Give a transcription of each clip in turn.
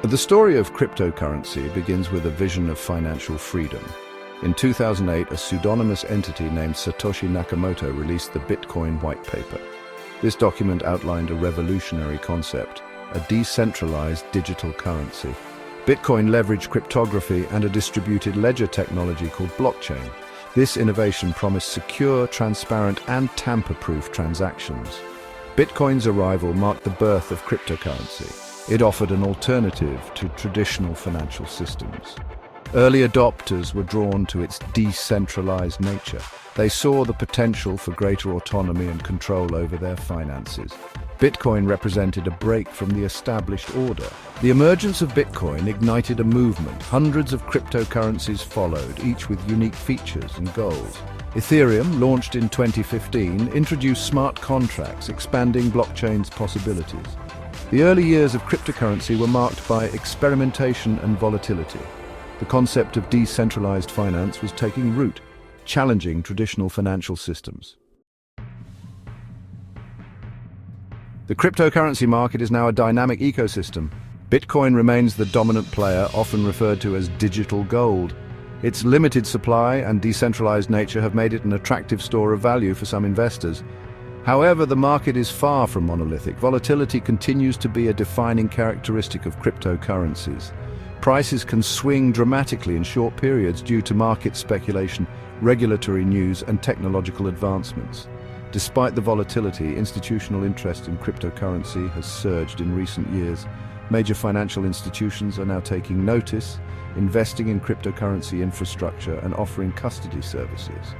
The story of cryptocurrency begins with a vision of financial freedom. In 2008, a pseudonymous entity named Satoshi Nakamoto released the Bitcoin white paper. This document outlined a revolutionary concept, a decentralized digital currency. Bitcoin leveraged cryptography and a distributed ledger technology called blockchain. This innovation promised secure, transparent, and tamper-proof transactions. Bitcoin's arrival marked the birth of cryptocurrency. It offered an alternative to traditional financial systems. Early adopters were drawn to its decentralized nature. They saw the potential for greater autonomy and control over their finances. Bitcoin represented a break from the established order. The emergence of Bitcoin ignited a movement. Hundreds of cryptocurrencies followed, each with unique features and goals. Ethereum, launched in 2015, introduced smart contracts, expanding blockchain's possibilities. The early years of cryptocurrency were marked by experimentation and volatility. The concept of decentralized finance was taking root, challenging traditional financial systems. The cryptocurrency market is now a dynamic ecosystem. Bitcoin remains the dominant player, often referred to as digital gold. Its limited supply and decentralized nature have made it an attractive store of value for some investors. However, the market is far from monolithic. Volatility continues to be a defining characteristic of cryptocurrencies. Prices can swing dramatically in short periods due to market speculation, regulatory news, and technological advancements. Despite the volatility, institutional interest in cryptocurrency has surged in recent years. Major financial institutions are now taking notice, investing in cryptocurrency infrastructure and offering custody services.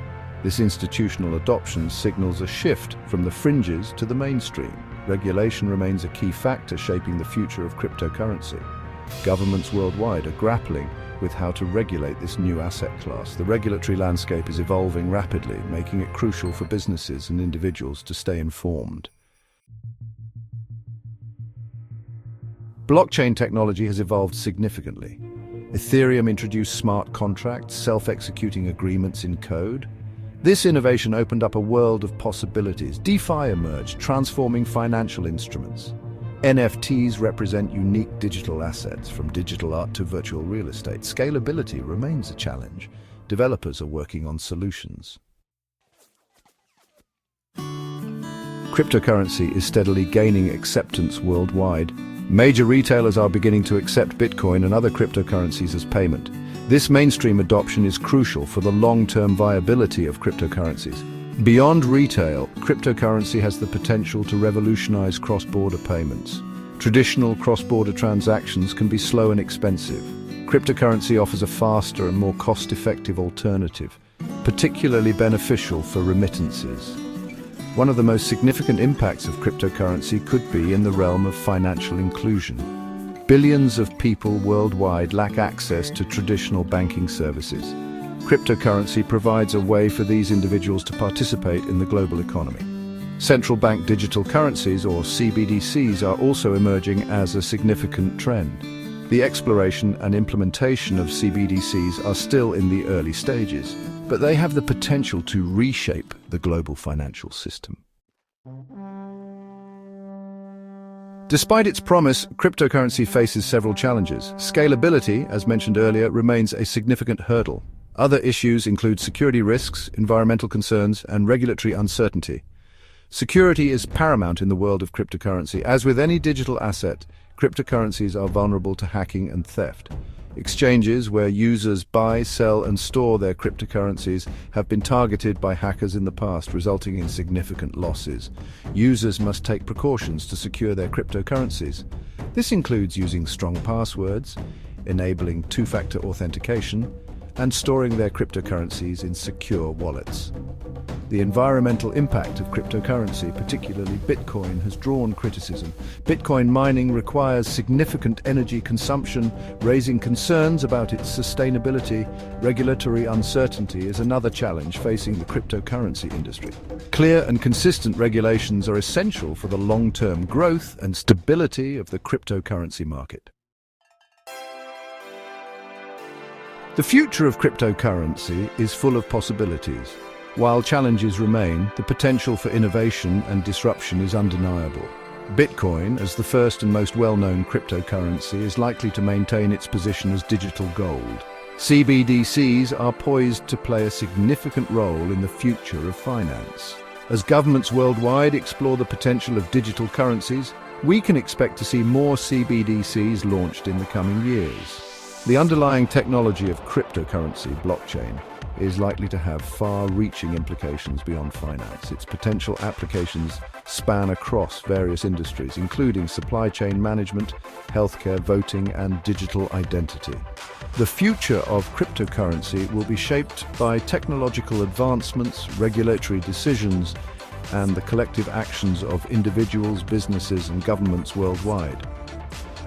This institutional adoption signals a shift from the fringes to the mainstream. Regulation remains a key factor shaping the future of cryptocurrency. Governments worldwide are grappling with how to regulate this new asset class. The regulatory landscape is evolving rapidly, making it crucial for businesses and individuals to stay informed. Blockchain technology has evolved significantly. Ethereum introduced smart contracts, self-executing agreements in code. This innovation opened up a world of possibilities. DeFi emerged, transforming financial instruments. NFTs represent unique digital assets, from digital art to virtual real estate. Scalability remains a challenge. Developers are working on solutions. Cryptocurrency is steadily gaining acceptance worldwide. Major retailers are beginning to accept Bitcoin and other cryptocurrencies as payment. This mainstream adoption is crucial for the long-term viability of cryptocurrencies. Beyond retail, cryptocurrency has the potential to revolutionize cross-border payments. Traditional cross-border transactions can be slow and expensive. Cryptocurrency offers a faster and more cost-effective alternative, particularly beneficial for remittances. One of the most significant impacts of cryptocurrency could be in the realm of financial inclusion. Billions of people worldwide lack access to traditional banking services. Cryptocurrency provides a way for these individuals to participate in the global economy. Central bank digital currencies, or CBDCs, are also emerging as a significant trend. The exploration and implementation of CBDCs are still in the early stages, but they have the potential to reshape the global financial system. Despite its promise, cryptocurrency faces several challenges. Scalability, as mentioned earlier, remains a significant hurdle. Other issues include security risks, environmental concerns, and regulatory uncertainty. Security is paramount in the world of cryptocurrency. As with any digital asset, cryptocurrencies are vulnerable to hacking and theft. Exchanges where users buy, sell, and store their cryptocurrencies have been targeted by hackers in the past, resulting in significant losses. Users must take precautions to secure their cryptocurrencies. This includes using strong passwords, enabling two-factor authentication, and storing their cryptocurrencies in secure wallets. The environmental impact of cryptocurrency, particularly Bitcoin, has drawn criticism. Bitcoin mining requires significant energy consumption, raising concerns about its sustainability. Regulatory uncertainty is another challenge facing the cryptocurrency industry. Clear and consistent regulations are essential for the long-term growth and stability of the cryptocurrency market. The future of cryptocurrency is full of possibilities. While challenges remain, the potential for innovation and disruption is undeniable. Bitcoin, as the first and most well-known cryptocurrency, is likely to maintain its position as digital gold. CBDCs are poised to play a significant role in the future of finance. As governments worldwide explore the potential of digital currencies, we can expect to see more CBDCs launched in the coming years. The underlying technology of cryptocurrency, blockchain, is likely to have far-reaching implications beyond finance. Its potential applications span across various industries, including supply chain management, healthcare, voting, and digital identity. The future of cryptocurrency will be shaped by technological advancements, regulatory decisions, and the collective actions of individuals, businesses, and governments worldwide.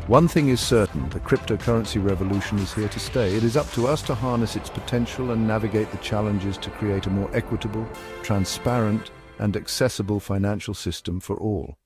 One thing is certain, the cryptocurrency revolution is here to stay. It is up to us to harness its potential and navigate the challenges to create a more equitable, transparent, and accessible financial system for all.